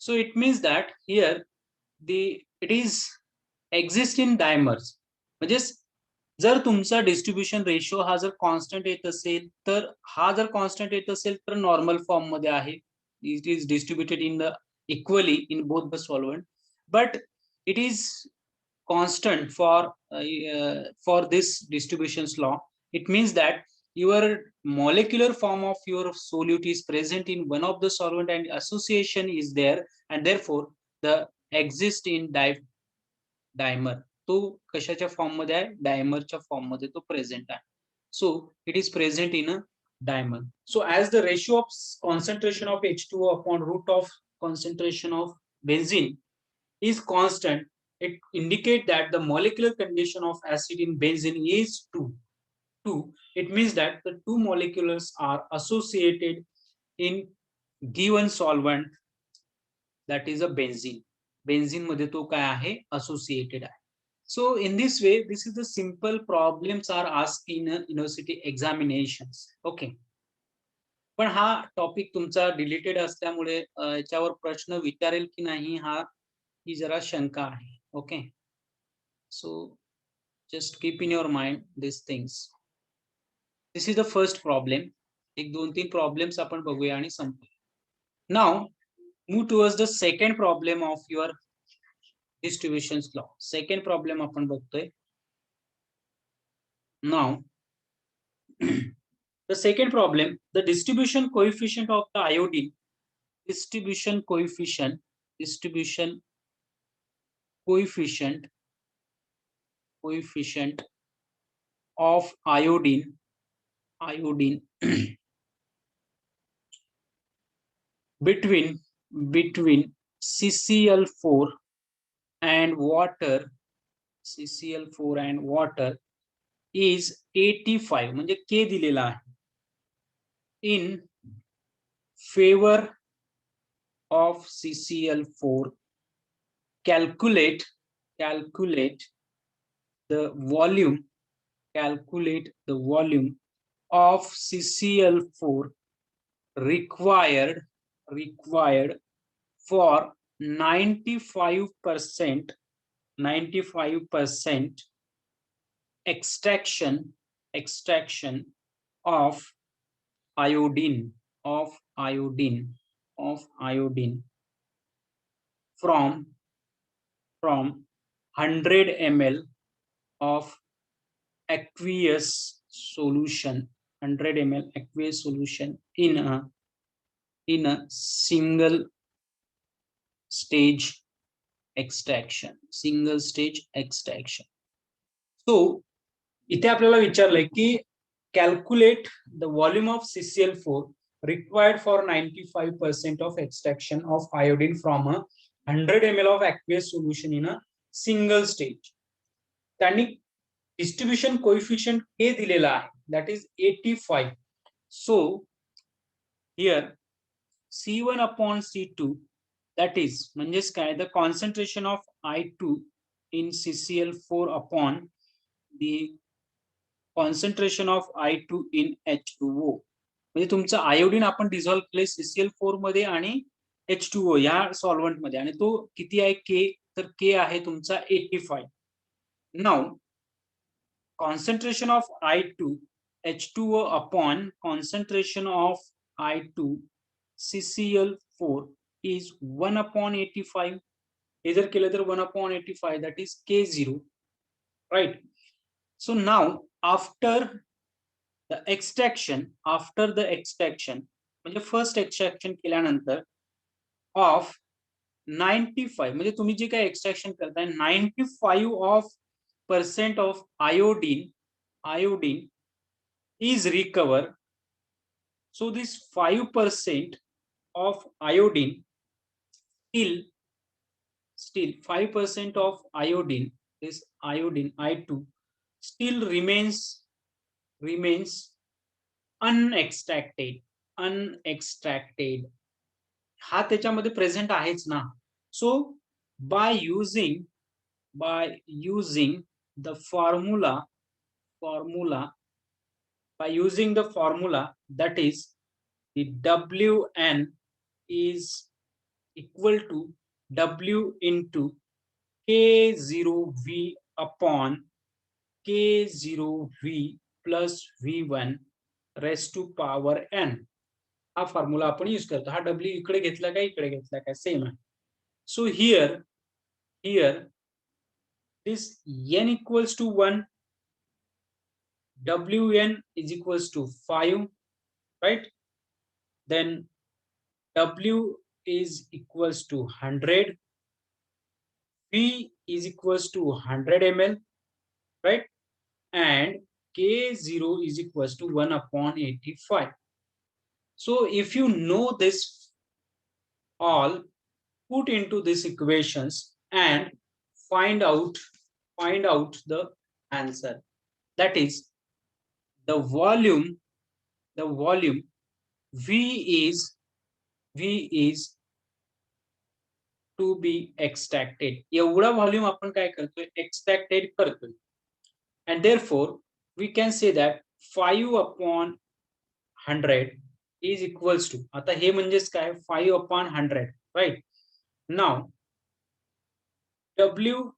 So it means that here it is exist in dimers. म्हणजे जर तुमचा distribution ratio हा जर कॉन्स्टंट येत असेल तर हा जर कॉन्स्टंट येत असेल तर नॉर्मल फॉर्म मध्ये आहे. It is distributed in the equally in both the solvent, but it is constant for this distributions law. It means that your molecular form of your solute is present in one of the solvent and association is there, and therefore the exist in dimer. तो कशाच्या form मध्ये आहे? डायमरच्या form मध्ये तो present आहे. So it is present in a dimer. So as the ratio of concentration of H2O upon root of concentration of benzene is constant, it indicate that the molecular condition of acid in benzene is 2. It means that the two molecules are associated in given solvent, that is a benzene. Benzene मध्ये तो काय आहे? Associated आहे. So in this way, this is the simple problems are asked in university examinations. Okay. पण हा topic तुमचा deleted असल्यामुळे याच्यावर प्रश्न विचारेल की नाही ही जरा शंका आहे. Okay. So just keep in your mind this things. This is the first problem. एक 2-3 प्रॉब्लेम्स आपण बघूया आणि संपू. Now move towards the second problem of your distributions law. Second problem आपण बघतोय. Now the second problem, the distribution coefficient of the iodine, distribution coefficient of iodine between CCl4 and water is 85. म्हणजे K दिलेला आहे. In favor of CCl4, calculate the volume of CCl4 required for 95% extraction of iodine from 100 ml of aqueous solution, 100 ml aqueous solution in a single stage extraction. So इथे आपल्याला विचारलंय की calculate the volume of CCl4 required for 95% of extraction of iodine from a 100 ml of aqueous solution in a single stage. त्यांनी distribution coefficient K दिलेला आहे, that is 85. So here C1 upon C2, that is म्हणजेच काय, the concentration of I2 in CCl4 upon the concentration of I2 in H2O. म्हणजे तुमचं iodine आपण dissolve केले CCl4 मध्ये आणि H2O या सॉल्व्हंट मध्ये, आणि तो किती आहे? K. तर K आहे तुमचा 85. Now concentration of I2 H2O upon concentration of I2 CCl4 is 1 upon 85. हे जर केलं तर 1 upon 85, that is K0, right? So now after the extraction म्हणजे फर्स्ट एक्सट्रॅक्शन केल्यानंतर of 95, म्हणजे तुम्ही जे काही एक्सट्रॅक्शन करताय 95% of iodine is recovered. So this 5% of iodine still 5% of iodine, this iodine I2 still remains unextracted. हा त्याच्यामध्ये present आहेच ना. सो by using the formula that is the Wn is equal to W into K0V upon K0V plus V1 raised to power n. हा formula आपण use करतो. हा W इकडे घेतला का इकडे घेतला का सेम आहे. सो here this n equals to 1, Wn is equals to 5, right? Then W is equals to 100, V is equals to 100 ml, right? And K0 is equals to 1 upon 85. So if you know this all, put into these equations and find out the answer. That is the volume V is to be extracted. एवढा volume आपण काय करतोय, extracted करतोय. And therefore we can say that 5 upon 100 is equals to, आता हे म्हणजेच काय, 5 upon 100, right? Now W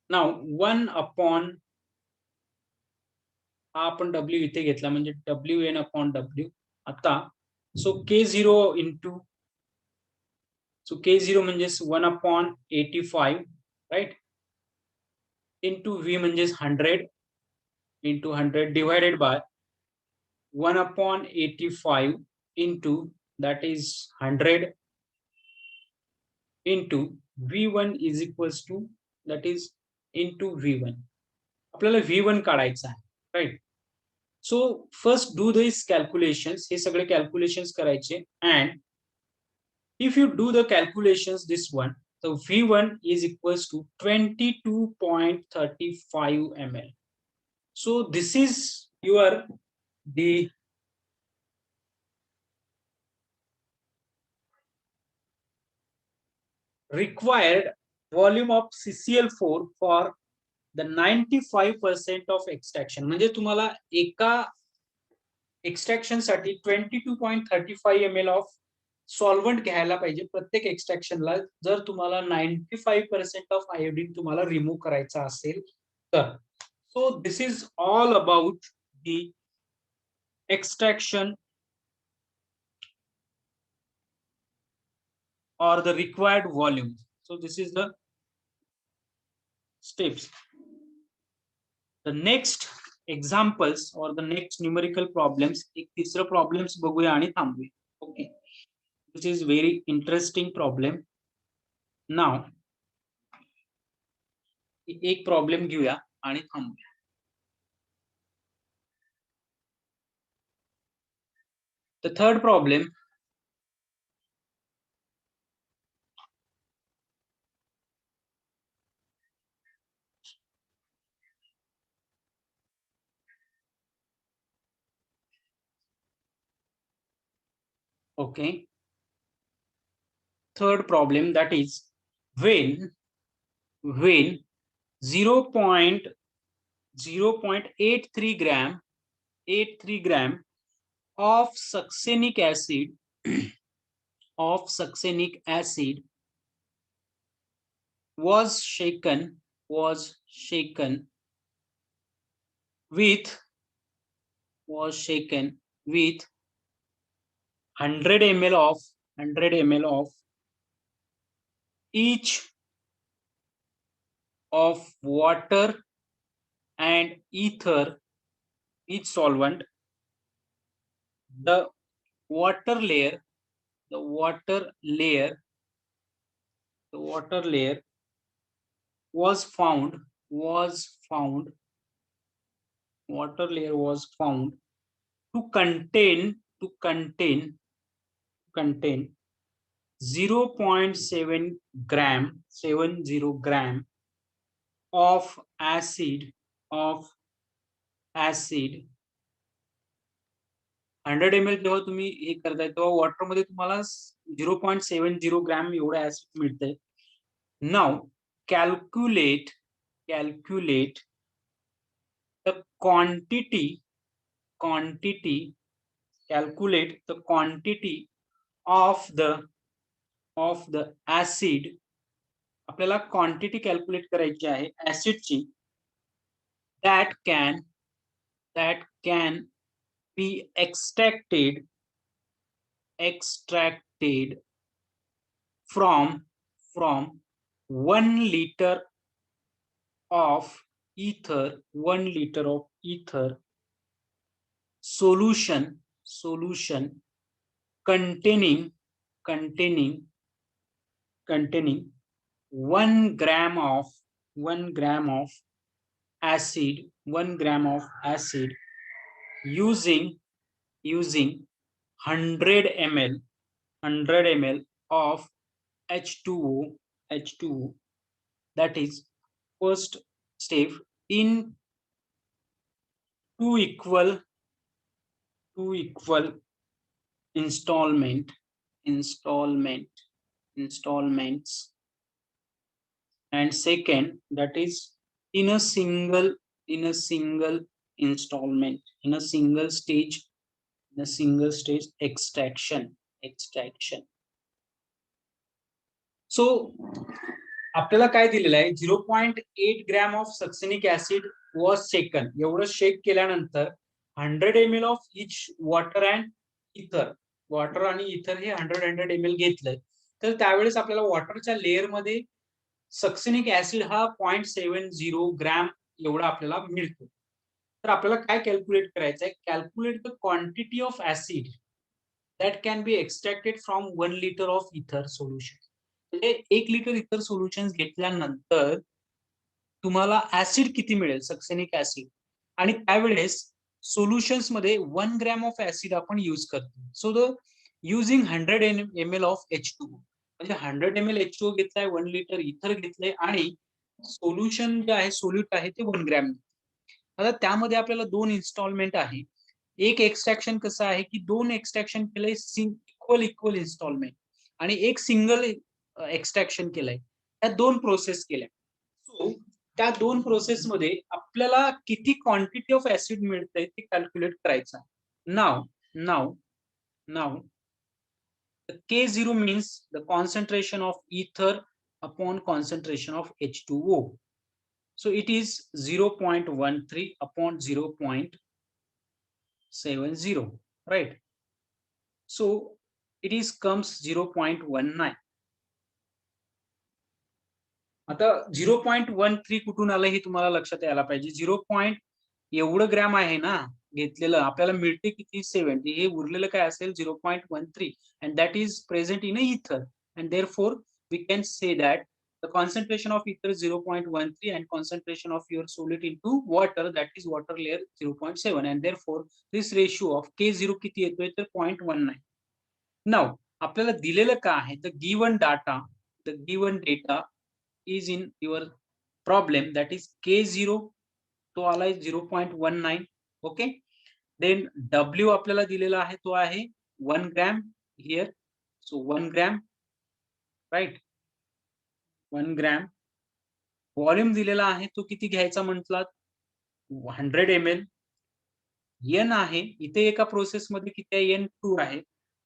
now 1 upon, हा आपण W इथे घेतला म्हणजे Wn upon W. आता सो K0 into, so K0 म्हणजेच 1 upon 85, right? Into V म्हणजेच 100 into 100 divided by 1 upon 85 into, that is 100 into V1 is equals to, that is into V1. आपल्याला V1 काढायचा आहे, right? So first do these calculations, हे सगळे calculations करायचे, and if you do the calculations this one, so V1 is equals to 22.35 ml. So this is your the required volume of CCl4 for the 95% of extraction. म्हणजे तुम्हाला एका extraction साठी 22.35 ml of solvent घ्यायला पाहिजे प्रत्येक एक्सट्रॅक्शनला, जर तुम्हाला 95% of iodine तुम्हाला रिमूव्ह करायचा असेल तर. So this is all about the extraction or the required volume. So this is the steps. The next examples or the next numerical problems, एक तिसरा problems बघूया आणि थांबूया. Okay, this is very interesting problem. Now एक problem घेऊया आणि थांबूया. The third problem, okay, third problem, that is when 0.83 gram of succinic acid was shaken with 100 ml of each of water and ether, each solvent, the water layer was found to contain 0.7 gram of acid 100 ml जेव्हा तुम्ही हे करताय तेव्हा water मध्ये तुम्हाला 0.70 gram एवढं acid मिळतंय. Now calculate the quantity quantity, calculate the quantity of the acid. आपल्याला quantity calculate करायची आहे ऍसिडची that can be extracted from 1 liter of ether, 1 liter of ether solution containing 1 gram of acid, 1 gram of acid using 100 ml of H2O. That is first step in two equal installments, and second, that is in a single installment, in a single stage extraction. So आपल्याला काय दिलेलं आहे 0.8 gram of succinic acid was shaken. एवढं shake केल्यानंतर 100 ml of each water and ether, water आणि ether हे 100 ml घेतलंय. तर त्यावेळेस आपल्याला वॉटरच्या लेअर मध्ये सक्सेनिक ऍसिड हा 0.70 ग्रॅम एवढा आपल्याला मिळतो. तर आपल्याला काय कॅल्क्युलेट करायचं आहे, calculate the quantity of acid that can be extracted from 1 liter of ether solution. म्हणजे 1 लिटर इतर सोल्युशन घेतल्यानंतर तुम्हाला ऍसिड किती मिळेल, सक्सेनिक ऍसिड. आणि त्यावेळेस सोल्युशन्स मध्ये 1 ग्रॅम ऑफ ऍसिड आपण यूज करतो. So the using 100 ml of H2O, म्हणजे 100 ml H2O घेतलाय, 1 लिटर इथर घेतलंय आणि सोल्युशन जे आहे सोल्यूट आहे ते 1 ग्रॅम. आता त्यामध्ये आपल्याला 2 इन्स्टॉलमेंट आहे. एक एक्सट्रॅक्शन कसं आहे की 2 एक्सट्रॅक्शन केलंय इक्वल इन्स्टॉलमेंट आणि एक सिंगल एक्सट्रॅक्शन केलंय. त्या 2 प्रोसेस केल्या. सो त्या 2 प्रोसेस मध्ये आपल्याला किती क्वांटिटी ऑफ ऍसिड मिळतंय ते कॅल्क्युलेट करायचं आहे. नाव the K0 means the concentration of ether upon concentration of H2O. So it is 0.13 upon 0.70, right? So it is comes 0.19. आता 0.13 कुठून आलं हे तुम्हाला लक्षात यायला पाहिजे. 0. एवढं ग्रॅम आहे ना घेतलेलं, आपल्याला मिळते किती 70. हे उरलेलं काय असेल 0.13 and that is present in a ether, and therefore we can say that the concentration of ether is 0.13 and concentration of your solid into water, that is water layer 0.7, and therefore this ratio of K0 किती येतोय तर 0.19. now आपल्याला दिलेलं काय आहे, the given data is in your problem, that is K0 तो आलाय 0.19. Okay. Then W आपल्याला दिलेला आहे तो आहे 1 gram here. So 1 gram, right, 1 gram. Volume दिलेला आहे तो किती घ्यायचा म्हटलात 100 ml. N आहे इथे एका प्रोसेस मध्ये किती आहे N2 आहे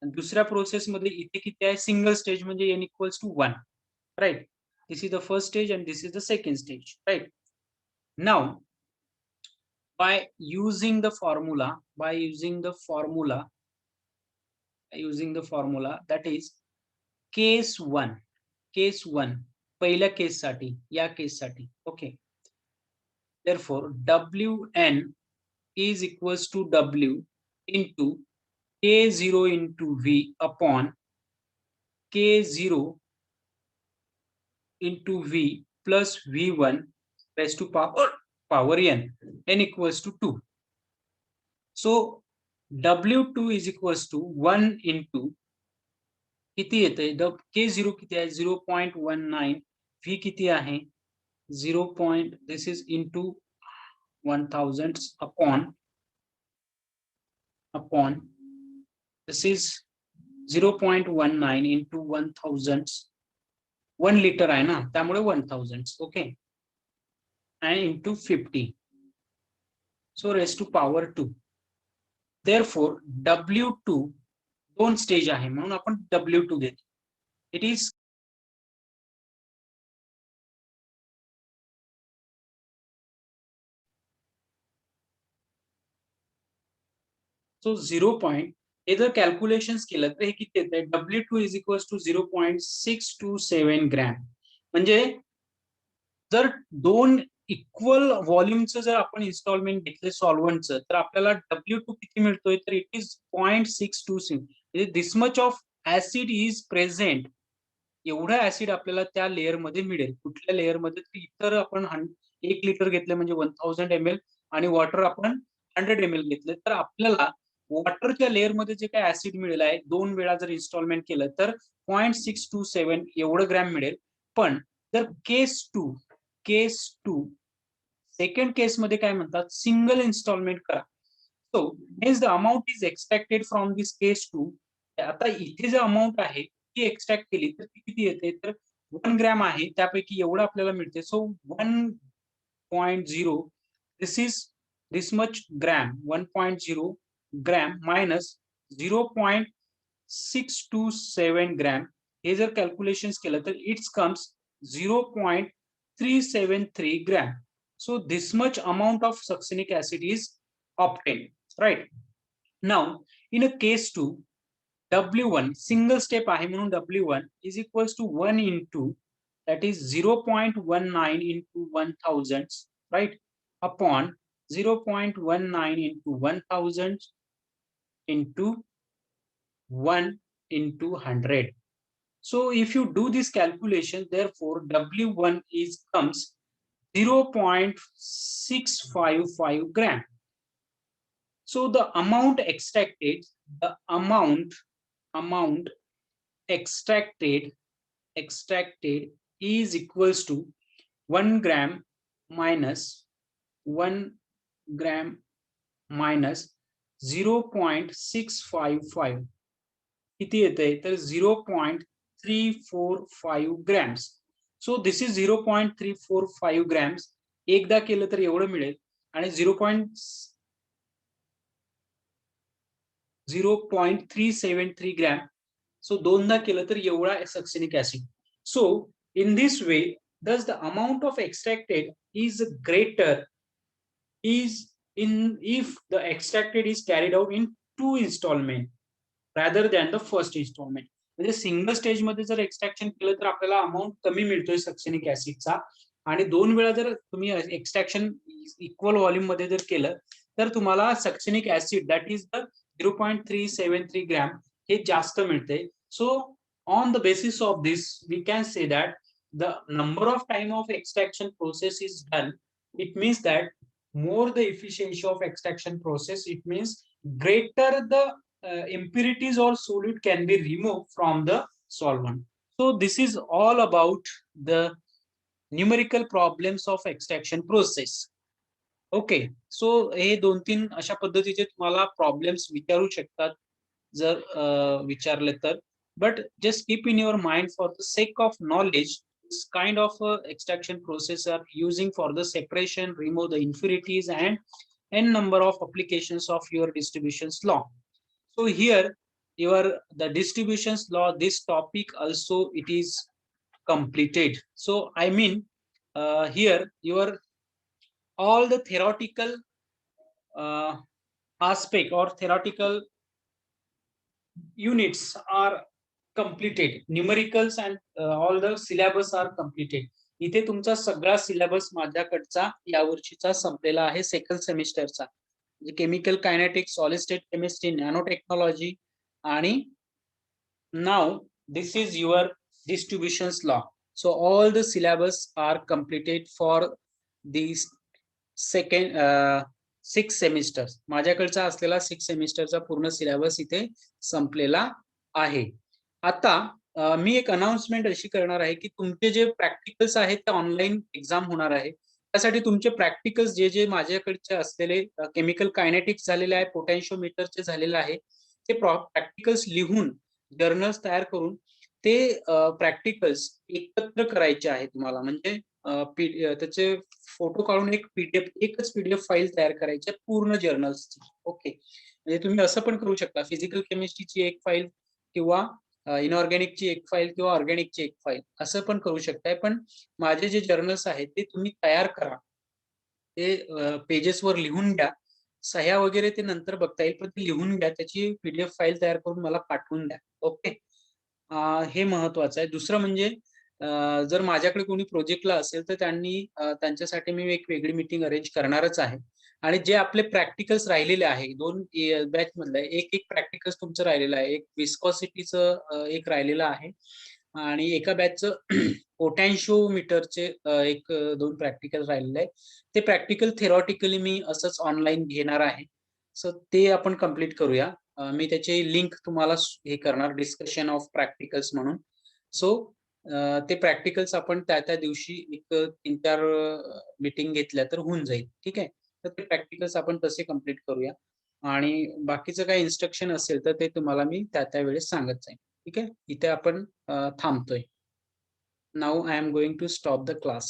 आणि दुसऱ्या प्रोसेस मध्ये इथे किती आहे सिंगल स्टेज म्हणजे N equals to 1, right. This is the first stage and this is the second stage, right? Now by using the formula that is case 1 पहिल्या केस साठी, या केस साठी. Okay. therefore Wn is equals to W into K0 into V upon K0 into V plus V1 raised to power n equals to 2. So W2 is equals to 1 into किती येते K0 किती आहे 0.19, V किती आहे 0. this is into 1000 upon this is 0.19 into 1000, 1 liter आहे ना त्यामुळे 1000. Okay. and into 50, so raised to power 2. therefore W2 दोन स्टेज आहे म्हणून आपण W2 घेतो. It is so 0. हे जर कॅल्क्युलेशन केलं तर हे किती येते W2 is equal to 0.627 gram. म्हणजे जर दोन इक्वल व्हॉल्यूमचं जर आपण इन्स्टॉलमेंट घेतले सॉल्व्हंटचं तर आपल्याला W2 किती मिळतोय तर इट इज 0.626. म्हणजे this much of acid is present. एवढा ऍसिड आपल्याला त्या लेअर मध्ये मिळेल. कुठल्या लेअर मध्ये तर इतर आपण 1 लिटर घेतले म्हणजे 1000 ml आणि वॉटर आपण 100 ml घेतले तर आपल्याला वॉटरच्या लेअर मध्ये जे काही ऍसिड मिळेल आहे 2 वेळा जर इन्स्टॉलमेंट केलं तर 0.627 एवढं ग्रॅम मिळेल. पण जर केस टू सेकंड केस मध्ये काय म्हणतात सिंगल इन्स्टॉलमेंट करा. So has the amount is extracted from this case two. आता इथे जे अमाऊंट आहे ती एक्सट्रॅक्ट केली तर ती किती येते तर 1 ग्रॅम आहे त्यापैकी एवढं आपल्याला मिळते. So 1.0 this is this much gram 1.0 gram minus 0.627 gram. हे जर कॅल्क्युलेशन केलं तर it's comes 0.373 gram. So this much amount of succinic acid is obtained, right? Now in a case 2 W1 single step आहे म्हणून W1 is equals to 1 into that is 0.19 into 1000, right, upon 0.19 into 1000 into 1 into 100. So if you do this calculation, therefore W1 is comes 0.655 gram. So the amount extracted extracted is equals to 1 gram minus 1 gram minus 0.655 किती येते तर 0.345 grams. So this is 0.345 grams. एकदा केलं तर एवढं मिळेल आणि 0.373 gram. सो दोनदा केलं तर एवढा succinic acid. So in this way does the amount of extracted is greater is in if the extracted is carried out in 2 installment rather than the first installment. म्हणजे सिंगल स्टेज मध्ये जर extraction केलं तर आपल्याला amount कमी मिळतोय succinic ऍसिडचा आणि 2 वेळा जर तुम्ही एक्स्ट्रॅक्शन इक्वल व्हॉल्यूम मध्ये जर केलं तर तुम्हाला succinic acid that is the 0.373 gram हे जास्त मिळते. So on the basis of this we can say that the number of time of extraction process is done. It means that more the efficiency of extraction process, it means greater the impurities or solute can be removed from the solvent. So this is all about the numerical problems of extraction process. Okay so हे 2-3 अशा पद्धतीचे तुम्हाला problems विचारू शकतात जर विचारले तर. But just keep in your mind for the sake of knowledge this kind of extraction process are using for the separation, remove the impurities and n number of applications of your distributions law. So here your the distributions law, this topic also it is completed. So I mean here your all the theoretical aspect or theoretical units are completed. Numericals and all the syllabus are completed. इथे तुमचा सगळा syllabus माझ्याकडचा या वर्षीचा संपलेला आहे second सेमिस्टरचा. Chemical kinetics, solid state chemistry, nano technology आणि now this is your distributions law. So all the syllabus are completed for this second 6 semesters. माझ्याकडचा असलेला 6 सेमिस्टरचा पूर्ण सिलेबस इथे संपलेला आहे. आता मी एक अनाउन्समेंट अशी करणार आहे की तुमचे जे प्रॅक्टिकल्स आहेत ते ऑनलाईन एक्झाम होणार आहे. त्यासाठी तुमचे प्रॅक्टिकल्स जे जे माझ्याकडचे असलेले केमिकल कायनेटिक्स झालेले आहे, पोटॅन्शिओमीटरचे झालेले आहे, ते प्रॅक्टिकल्स लिहून जर्नल्स तयार करून ते प्रॅक्टिकल्स एकत्र करायचे आहे तुम्हाला. म्हणजे त्याचे फोटो काढून एकच पीडीएफ फाईल तयार करायची पूर्ण जर्नल्सची. ओके म्हणजे तुम्ही असं पण करू शकता, फिजिकल केमिस्ट्रीची एक फाईल किंवा इनऑर्गॅनिकची एक फाईल किंवा ऑर्गॅनिकची एक फाईल असं पण करू शकताय. पण माझे जे जर्नल्स आहेत ते तुम्ही तयार करा. ते पेजेसवर लिहून घ्या. सह्या वगैरे ते नंतर बघता येईल, पण ते लिहून घ्या. त्याची पीडीएफ फाईल तयार करून मला पाठवून द्या. ओके. हे महत्वाचं आहे. दुसरं म्हणजे जर माझ्याकडे कोणी प्रोजेक्टला असेल, तर त्यांनी त्यांच्यासाठी मी एक वेगळी मीटिंग अरेंज करणारच आहे. आणि जे आपले प्रॅक्टिकल्स राहिलेले आहे, 2 बॅचमधलं एक प्रॅक्टिकल्स तुमचं राहिलेलं आहे. एक विस्कॉसिटीचं एक राहिलेलं आहे आणि एका बॅचचं पोटॅन्शिओमीटरचे 1-2 प्रॅक्टिकल राहिलेले आहे. ते प्रॅक्टिकल थिअरॉटिकली मी असंच ऑनलाईन घेणार आहे. सो ते आपण कंप्लीट करूया. मी त्याची लिंक तुम्हाला हे करणार डिस्कशन ऑफ प्रॅक्टिकल्स म्हणून. सो ते प्रॅक्टिकल्स आपण त्या दिवशी एक 3-4 मीटिंग घेतल्या तर होऊन जाईल. ठीक आहे. तर ते प्रॅक्टिकल्स आपण तसे कंप्लीट करूया आणि बाकीचं काही इन्स्ट्रक्शन असेल तर ते तुम्हाला मी त्या वेळेस सांगत जाईन. ठीक आहे. इथे आपण थांबतोय. Now I am going to stop the class.